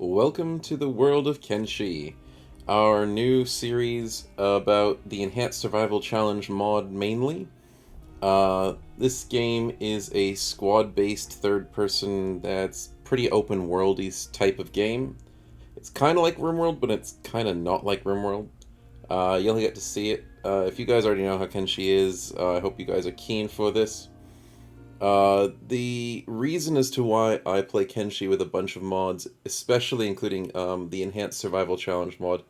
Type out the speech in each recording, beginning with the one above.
Welcome to the world of Kenshi, our new series about the Enhanced Survival Challenge mod mainly. This game is a squad-based third-person that's pretty open-worldy type of game. It's kind of like RimWorld, but it's kind of not like RimWorld. You'll get to see it. If you guys already know how Kenshi is, I hope you guys are keen for this. The reason as to why I play Kenshi with a bunch of mods, especially including the Enhanced Survival Challenge mod,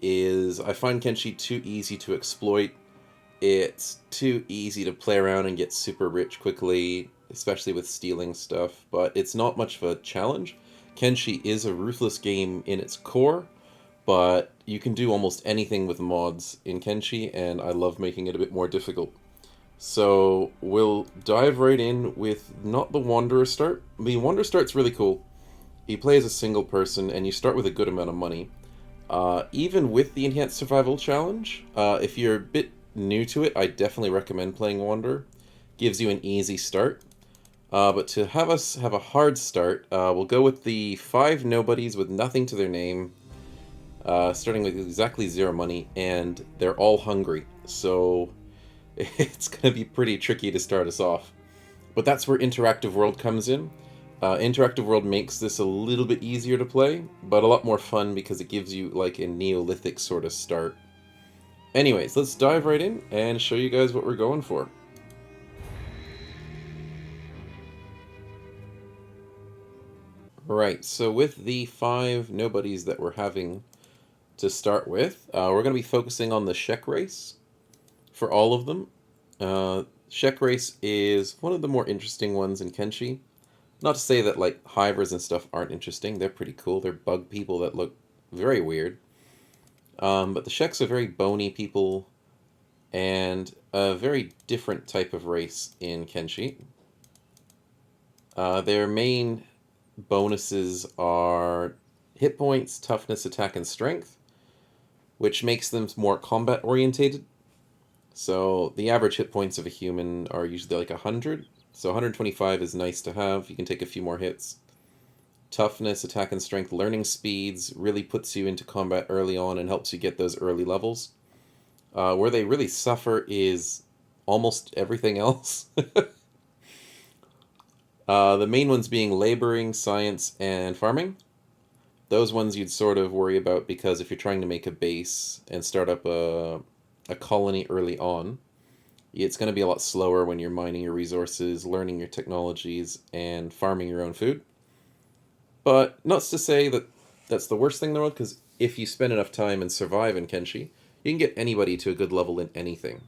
is I find Kenshi too easy to exploit. It's too easy to play around and get super rich quickly, especially with stealing stuff, but it's not much of a challenge. Kenshi is a ruthless game in its core, but you can do almost anything with mods in Kenshi, and I love making it a bit more difficult. So we'll dive right in with not the Wanderer start. The Wanderer start's really cool. You play as a single person and you start with a good amount of money. Even with the Enhanced Survival Challenge, if you're a bit new to it, I definitely recommend playing Wanderer. Gives you an easy start. But to have us have a hard start, we'll go with the 5 Nobodies with nothing to their name, starting with exactly 0 money, and they're all hungry. So it's going to be pretty tricky to start us off. But that's where Interactive World comes in. Interactive World makes this a little bit easier to play, but a lot more fun because it gives you like a Neolithic sort of start. Anyways, let's dive right in and show you guys what we're going for. Right, so with the 5 Nobodies that we're having to start with, we're going to be focusing on the Shek race for all of them. Shek race is one of the more interesting ones in Kenshi. Not to say that like hivers and stuff aren't interesting. They're pretty cool. They're bug people that look very weird. But the Sheks are very bony people and a very different type of race in Kenshi. Their main bonuses are hit points, toughness, attack, and strength, which makes them more combat orientated. So the average hit points of a human are usually like 100. So 125 is nice to have. You can take a few more hits. Toughness, attack, and strength learning speeds really puts you into combat early on and helps you get those early levels. Where they really suffer is almost everything else. The main ones being laboring, science, and farming. Those ones you'd sort of worry about because if you're trying to make a base and start up a colony early on, it's going to be a lot slower when you're mining your resources, learning your technologies, and farming your own food. But not to say that that's the worst thing in the world, because if you spend enough time and survive in Kenshi, you can get anybody to a good level in anything.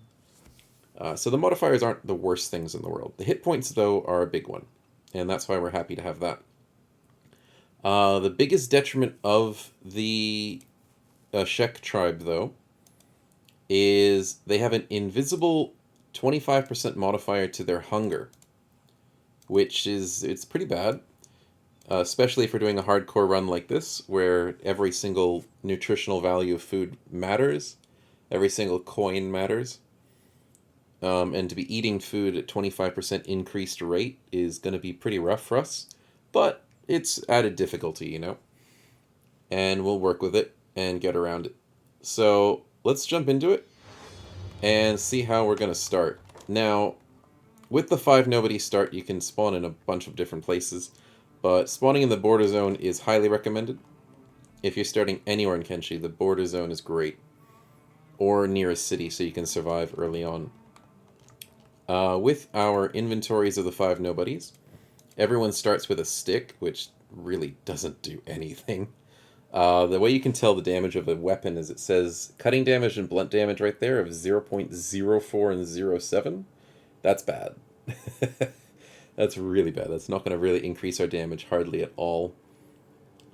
So the modifiers aren't the worst things in the world. The hit points, though, are a big one, and that's why we're happy to have that. The biggest detriment of the Shek tribe, though, is they have an invisible 25% modifier to their hunger, which is, it's pretty bad, especially if we're doing a hardcore run like this, where every single nutritional value of food matters, every single coin matters, and to be eating food at 25% increased rate is going to be pretty rough for us, but it's added difficulty, you know, and we'll work with it and get around it. So let's jump into it and see how we're going to start. Now, with the 5 Nobodies start, you can spawn in a bunch of different places, but spawning in the border zone is highly recommended. If you're starting anywhere in Kenshi, the border zone is great. Or near a city so you can survive early on. With our inventories of the 5 Nobodies, everyone starts with a stick, which really doesn't do anything. The way you can tell the damage of a weapon is it says cutting damage and blunt damage right there of 0.04 and 0.07. That's bad. That's really bad. That's not going to really increase our damage hardly at all.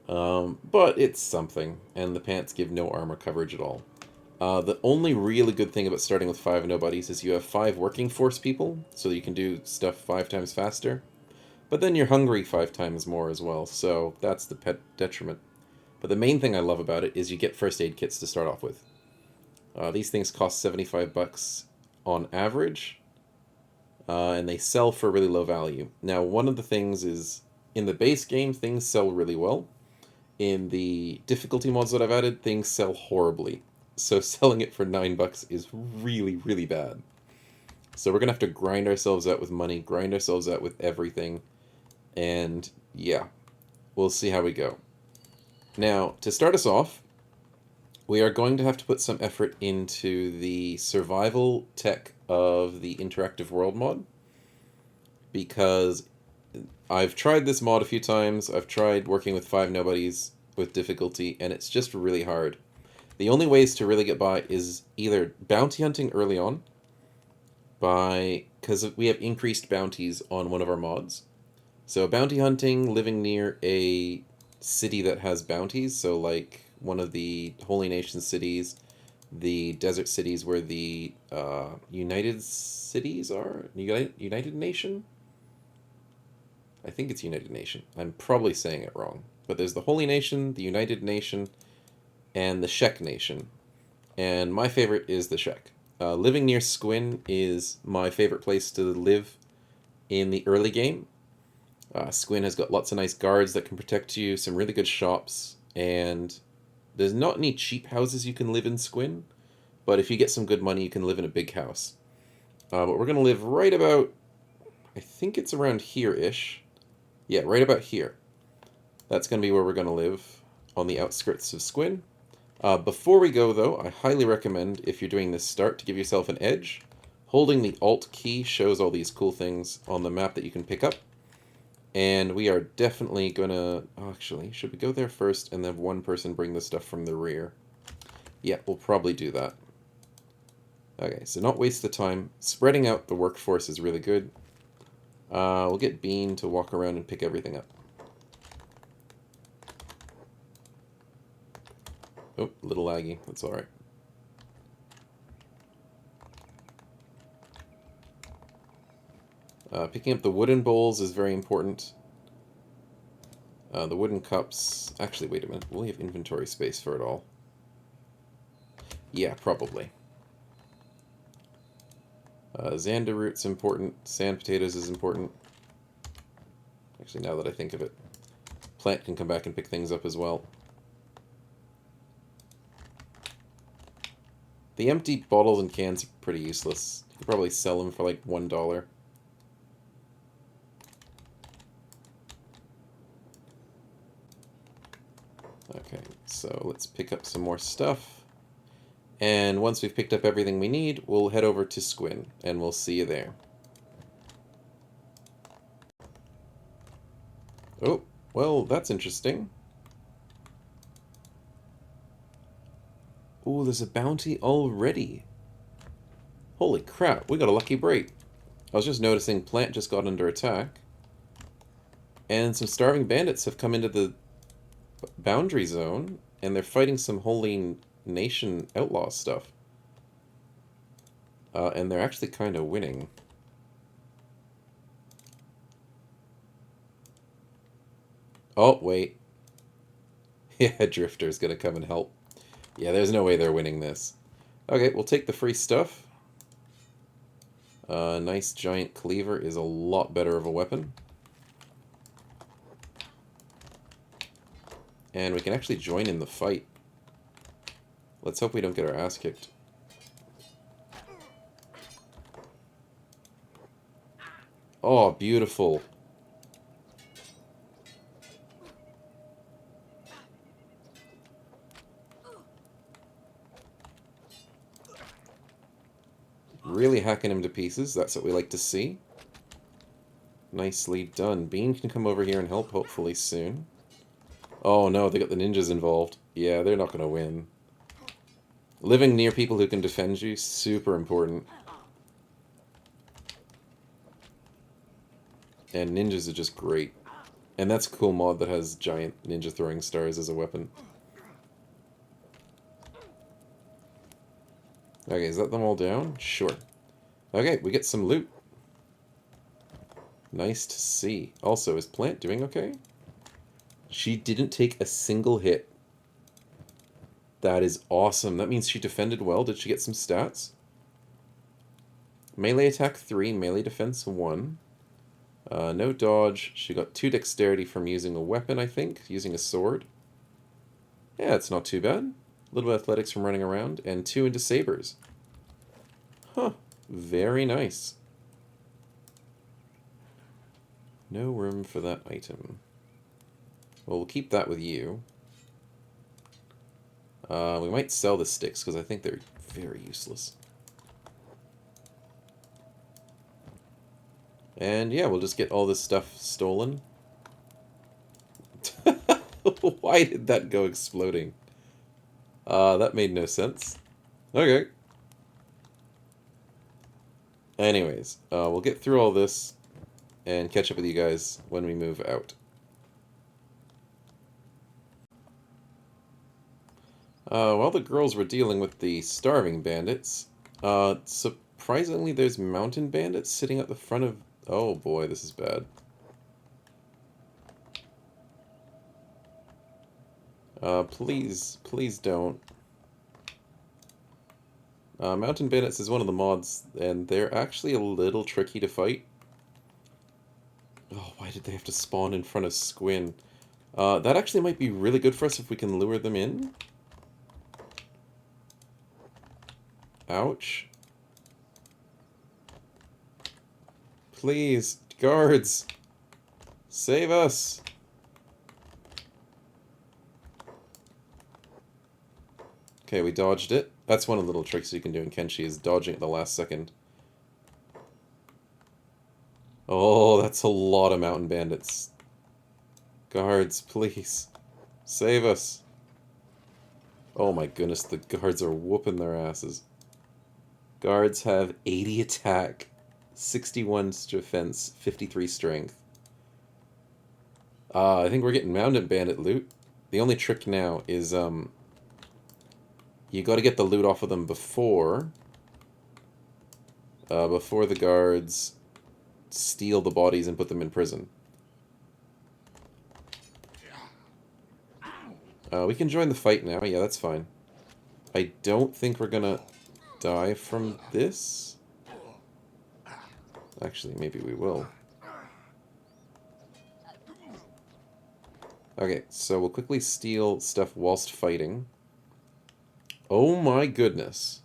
But it's something, and the pants give no armor coverage at all. The only really good thing about starting with 5 Nobodies is you have 5 working force people, so you can do stuff 5 times faster. But then you're hungry 5 times more as well, so that's the pet detriment. But the main thing I love about it is you get first aid kits to start off with. These things cost 75 bucks on average, and they sell for really low value. Now, one of the things is, in the base game, things sell really well. in the difficulty mods that I've added, things sell horribly. So selling it for $9 is really, really bad. So we're going to have to grind ourselves out with money, grind ourselves out with everything. And yeah, we'll see how we go. Now, to start us off, we are going to have to put some effort into the survival tech of the interactive world mod. Because I've tried this mod a few times. I've tried working with 5 Nobodies with difficulty, and it's just really hard. The only ways to really get by is either bounty hunting early on, because we have increased bounties on one of our mods. So bounty hunting, living near a city that has bounties, so like one of the Holy Nation cities, the desert cities where the United Cities are? United Nation? I think it's United Nation. I'm probably saying it wrong. But there's the Holy Nation, the United Nation, and the Shek Nation. And my favorite is the Shek. Living near Squin is my favorite place to live in the early game. Squin has got lots of nice guards that can protect you, some really good shops, and there's not any cheap houses you can live in Squin, but if you get some good money, you can live in a big house. But we're going to live right about, I think it's around here-ish. Yeah, right about here. That's going to be where we're going to live, on the outskirts of Squin. Before we go, though, I highly recommend, if you're doing this start, to give yourself an edge. Holding the Alt key shows all these cool things on the map that you can pick up. And we are definitely going to... Oh, actually, should we go there first and then one person bring the stuff from the rear? Yeah, we'll probably do that. Okay, so not waste the time. Spreading out the workforce is really good. We'll get Bean to walk around and pick everything up. Oh, little laggy. That's alright. Picking up the wooden bowls is very important. The wooden cups... Actually, wait a minute. Will we have inventory space for it all? Yeah, probably. Xander root's important. Sand potatoes is important. Actually, now that I think of it. Plant can come back and pick things up as well. The empty bottles and cans are pretty useless. You could probably sell them for like $1. Okay, so let's pick up some more stuff. And once we've picked up everything we need, we'll head over to Squin, and we'll see you there. Oh, well, that's interesting. Ooh, there's a bounty already. Holy crap, we got a lucky break. I was just noticing Plant just got under attack. And some starving bandits have come into the boundary zone, and they're fighting some Holy Nation outlaw stuff. And they're actually kind of winning. Oh, wait. Yeah, Drifter's gonna come and help. Yeah, there's no way they're winning this. Okay, we'll take the free stuff. Nice giant cleaver is a lot better of a weapon. And we can actually join in the fight. Let's hope we don't get our ass kicked. Oh, beautiful. Really hacking him to pieces. That's what we like to see. Nicely done. Bean can come over here and help, hopefully soon. Oh no, they got the ninjas involved. Yeah, they're not going to win. Living near people who can defend you, super important. And ninjas are just great. And that's a cool mod that has giant ninja throwing stars as a weapon. Okay, is that them all down? Sure. Okay, we get some loot. Nice to see. Also, is Plant doing okay? She didn't take a single hit. That is awesome. That means she defended well. Did she get some stats? Melee attack 3, melee defense 1. No dodge. She got 2 dexterity from using a weapon, I think. Using a sword. Yeah, it's not too bad. A little bit of athletics from running around, and 2 into sabers. Huh. Very nice. No room for that item. Well, we'll keep that with you. We might sell the sticks, because I think they're very useless. And yeah, we'll just get all this stuff stolen. Why did that go exploding? That made no sense. Okay. Anyways, we'll get through all this and catch up with you guys when we move out. While the girls were dealing with the starving bandits, surprisingly there's mountain bandits sitting at the front of... Oh boy, this is bad. Please don't. Mountain Bandits is one of the mods, and they're actually a little tricky to fight. Oh, why did they have to spawn in front of Squin? That actually might be really good for us if we can lure them in. Ouch. Please, guards! Save us! Okay, we dodged it. That's one of the little tricks you can do in Kenshi, is dodging at the last second. Oh, that's a lot of mountain bandits. Guards, please. Save us. Oh my goodness, the guards are whooping their asses. Guards have 80 attack, 61 defense, 53 strength. I think we're getting mountain bandit loot. The only trick now is, you gotta get the loot off of them before the guards steal the bodies and put them in prison. We can join the fight now. Yeah, that's fine. I don't think we're gonna die from this. Actually, maybe we will. Okay, so we'll quickly steal stuff whilst fighting. Oh my goodness.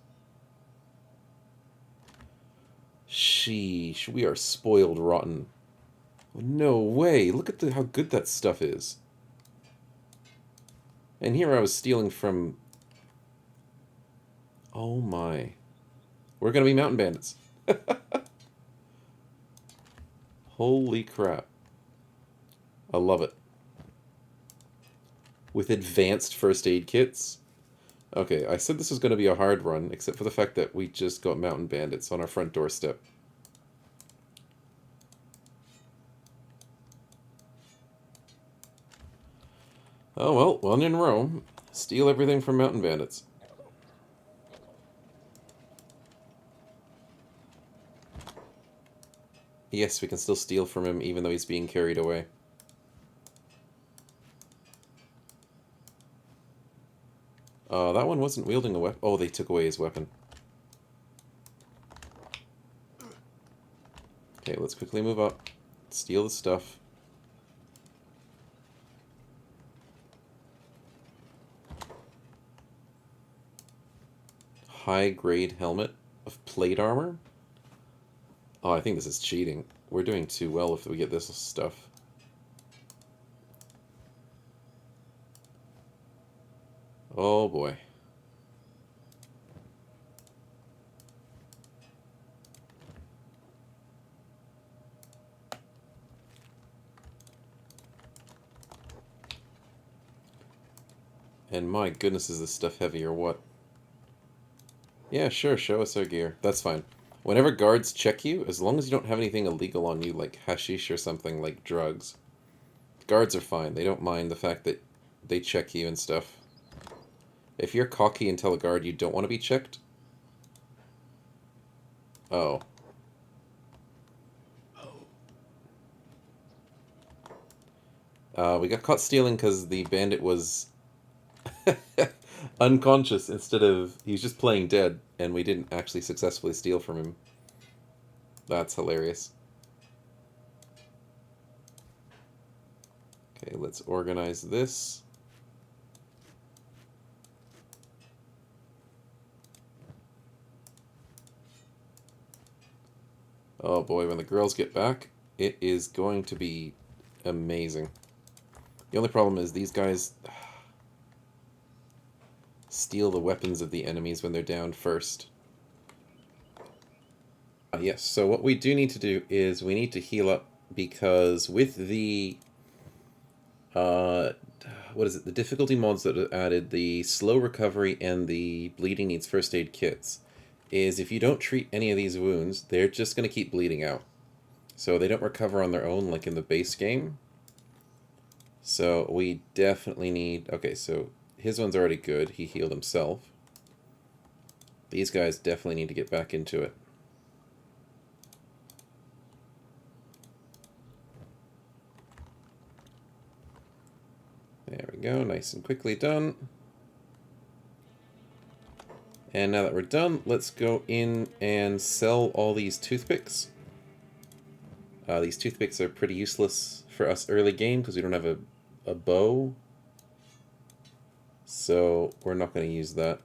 Sheesh, we are spoiled rotten. No way, look at how good that stuff is. And here I was stealing from... Oh my. We're gonna be mountain bandits. Holy crap. I love it. With advanced first aid kits. Okay, I said this was going to be a hard run, except for the fact that we just got mountain bandits on our front doorstep. Oh well, one in Rome. Steal everything from mountain bandits. Yes, we can still steal from him even though he's being carried away. That one wasn't wielding a weapon. Oh, they took away his weapon. Okay, let's quickly move up. Steal the stuff. High-grade helmet of plate armor? Oh, I think this is cheating. We're doing too well if we get this stuff. Oh boy. And my goodness, is this stuff heavy or what? Yeah, sure, show us our gear. That's fine. Whenever guards check you, as long as you don't have anything illegal on you, like hashish or something, like drugs, guards are fine. They don't mind the fact that they check you and stuff. If you're cocky and tell a guard you don't want to be checked... Oh. We got caught stealing because the bandit was unconscious instead of... He was just playing dead, and we didn't actually successfully steal from him. That's hilarious. Okay, let's organize this. Oh boy, when the girls get back, it is going to be amazing. The only problem is these guys steal the weapons of the enemies when they're down first. Yes, so what we do need to do is we need to heal up because with the what is it? The difficulty mods that are added, the slow recovery and the bleeding needs first aid kits, is if you don't treat any of these wounds, they're just going to keep bleeding out. So they don't recover on their own like in the base game. So we definitely need... Okay, so his one's already good. He healed himself. These guys definitely need to get back into it. There we go, nice and quickly done. And now that we're done, let's go in and sell all these toothpicks. These toothpicks are pretty useless for us early game because we don't have a bow. So we're not going to use that.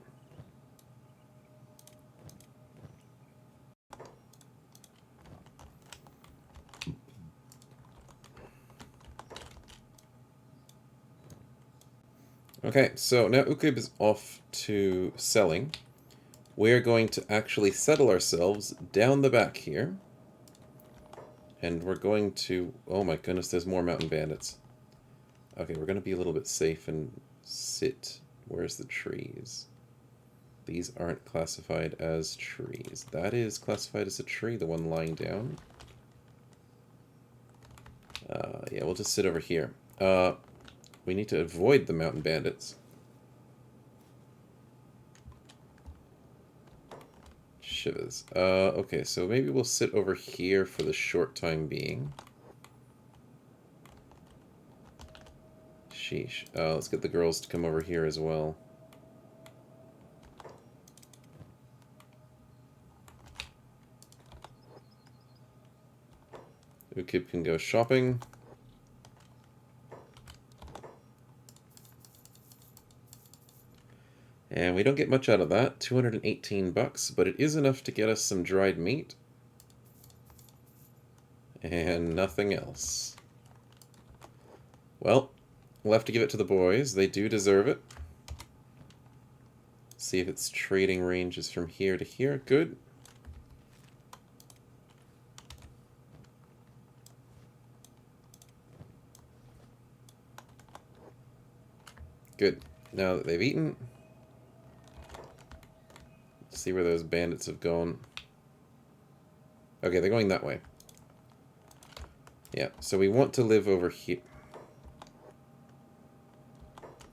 Okay, so now Ukib is off to selling. We're going to actually settle ourselves down the back here. And we're going to... Oh my goodness, there's more mountain bandits. Okay, we're going to be a little bit safe and sit. Where's the trees? These aren't classified as trees. That is classified as a tree, the one lying down. Yeah, we'll just sit over here. We need to avoid the mountain bandits. Shivers. Okay, so maybe we'll sit over here for the short time being. Sheesh. Let's get the girls to come over here as well. Ukib can go shopping. And we don't get much out of that, 218 bucks, but it is enough to get us some dried meat. And nothing else. Well, we'll have to give it to the boys. They do deserve it. See if its trading range is from here to here. Good. Good. Now that they've eaten... see where those bandits have gone. Okay, they're going that way. Yeah, so we want to live over here.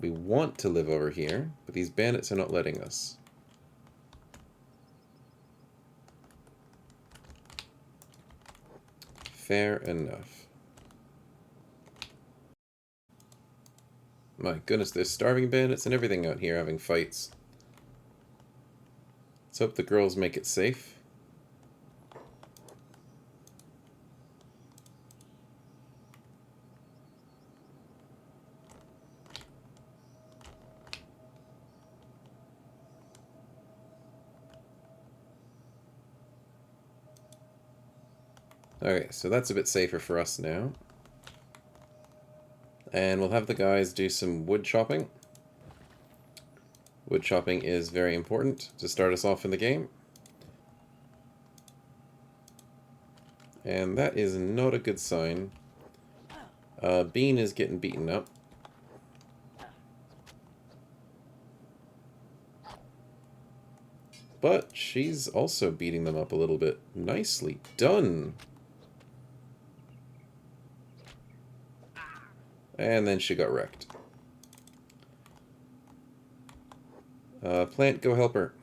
We want to live over here, but these bandits are not letting us. Fair enough. My goodness, there's starving bandits and everything out here having fights. Let's hope the girls make it safe. Okay, so that's a bit safer for us now. And we'll have the guys do some wood chopping. Wood chopping is very important to start us off in the game. And that is not a good sign. Bean is getting beaten up. But she's also beating them up a little bit. Nicely done! And then she got wrecked. Plant, go help her.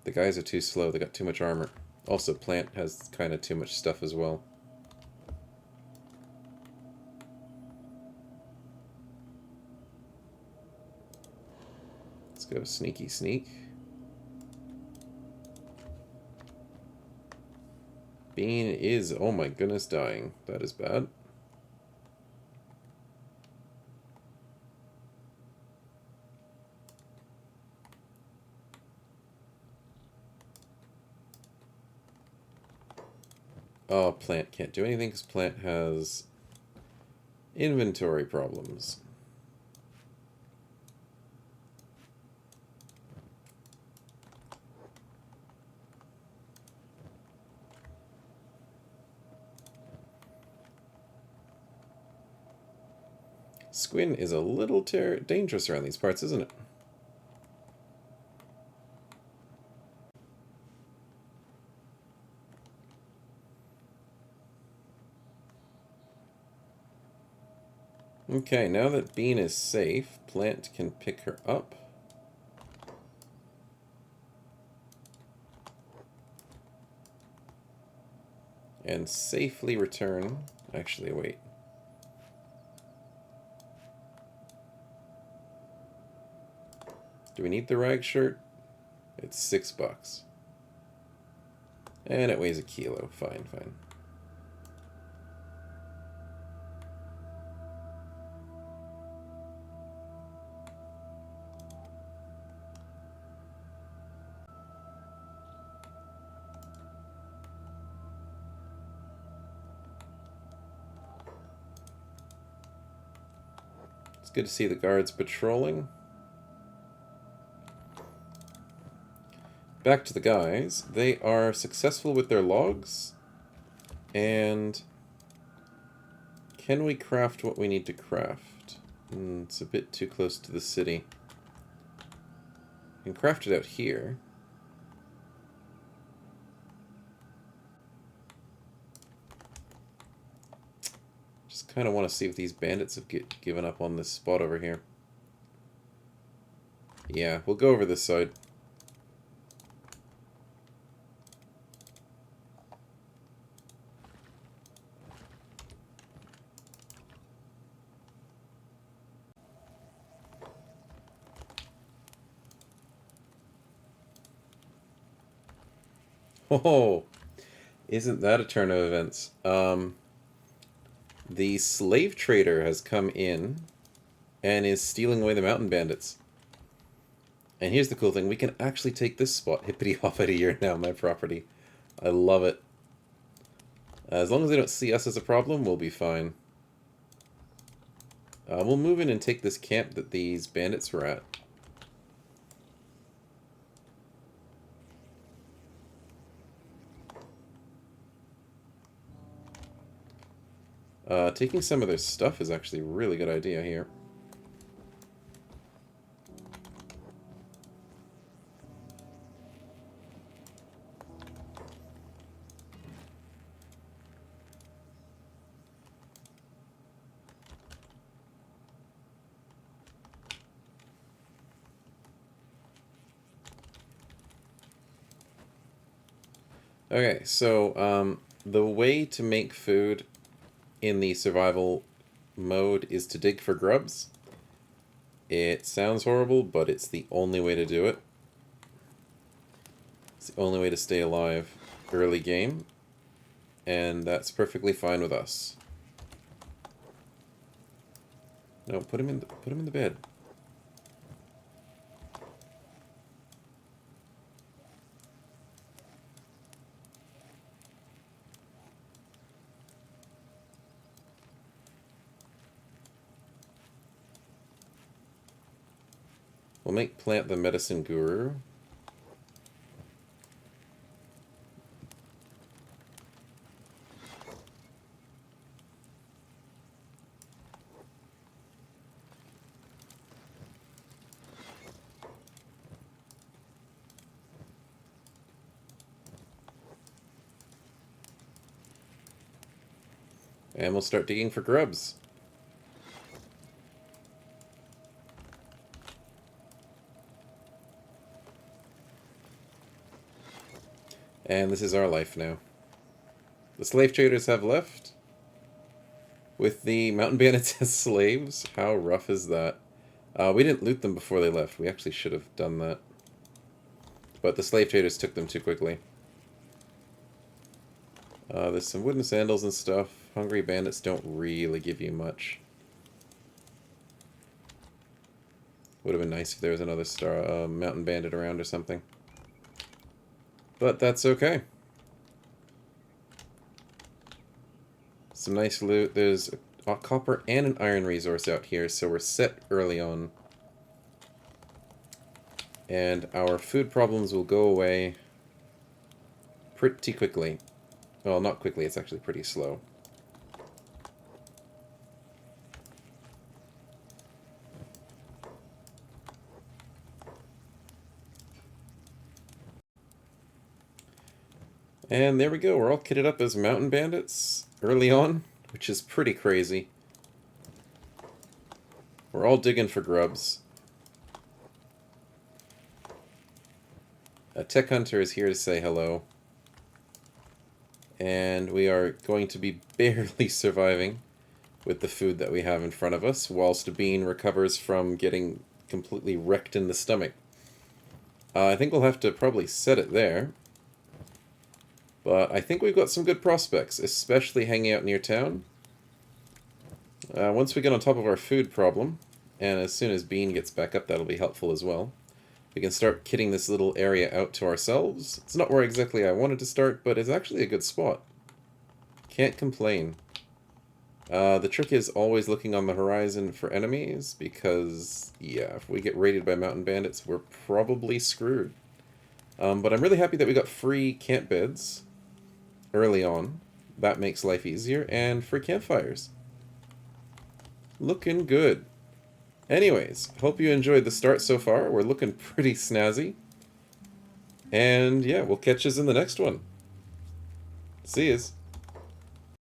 The guys are too slow. They got too much armor. Also, Plant has kind of too much stuff as well. Let's go sneaky sneak. Bean is, oh my goodness, dying. That is bad. Oh, plant can't do anything because plant has inventory problems. Squin is a little dangerous around these parts, isn't it? Okay, now that Bean is safe, Plant can pick her up. And safely return. Actually, wait. Do we need the rag shirt? It's $6. And it weighs a kilo. Fine, fine. It's good to see the guards patrolling. Back to the guys. They are successful with their logs. And can we craft what we need to craft? It's a bit too close to the city. We can craft it out here. Just kind of want to see if these bandits have given up on this spot over here. Yeah, we'll go over this side. Oh, isn't that a turn of events? The slave trader has come in and is stealing away the mountain bandits. And here's the cool thing, we can actually take this spot hippity-hoppity here now, my property. I love it. As long as they don't see us as a problem, we'll be fine. We'll move in and take this camp that these bandits were at. Taking some of their stuff is actually a really good idea here. Okay, so the way to make food in the survival mode is to dig for grubs. It sounds horrible, but it's the only way to do it. It's the only way to stay alive early game, and that's perfectly fine with us. No, put him in the bed. We'll make Plant the medicine guru. And we'll start digging for grubs. And this is our life now. The slave traders have left. With the mountain bandits as slaves. How rough is that? We didn't loot them before they left. We actually should have done that. But the slave traders took them too quickly. There's some wooden sandals and stuff. Hungry bandits don't really give you much. Would have been nice if there was another mountain bandit around or something. But that's okay. Some nice loot. There's a copper and an iron resource out here, so we're set early on. And our food problems will go away pretty quickly. Well, not quickly, it's actually pretty slow. And there we go, we're all kitted up as mountain bandits early on, which is pretty crazy. We're all digging for grubs. A tech hunter is here to say hello. And we are going to be barely surviving with the food that we have in front of us, whilst Bean recovers from getting completely wrecked in the stomach. I think we'll have to probably set it there. But I think we've got some good prospects, especially hanging out near town. Once we get on top of our food problem, and as soon as Bean gets back up, that'll be helpful as well. We can start kitting this little area out to ourselves. It's not where exactly I wanted to start, but it's actually a good spot. Can't complain. The trick is always looking on the horizon for enemies, because, yeah, if we get raided by mountain bandits, we're probably screwed. But I'm really happy that we got free camp beds early on. That makes life easier, and free campfires. Looking good. Anyways, hope you enjoyed the start so far. We're looking pretty snazzy. And yeah, we'll catch us in the next one. See yous.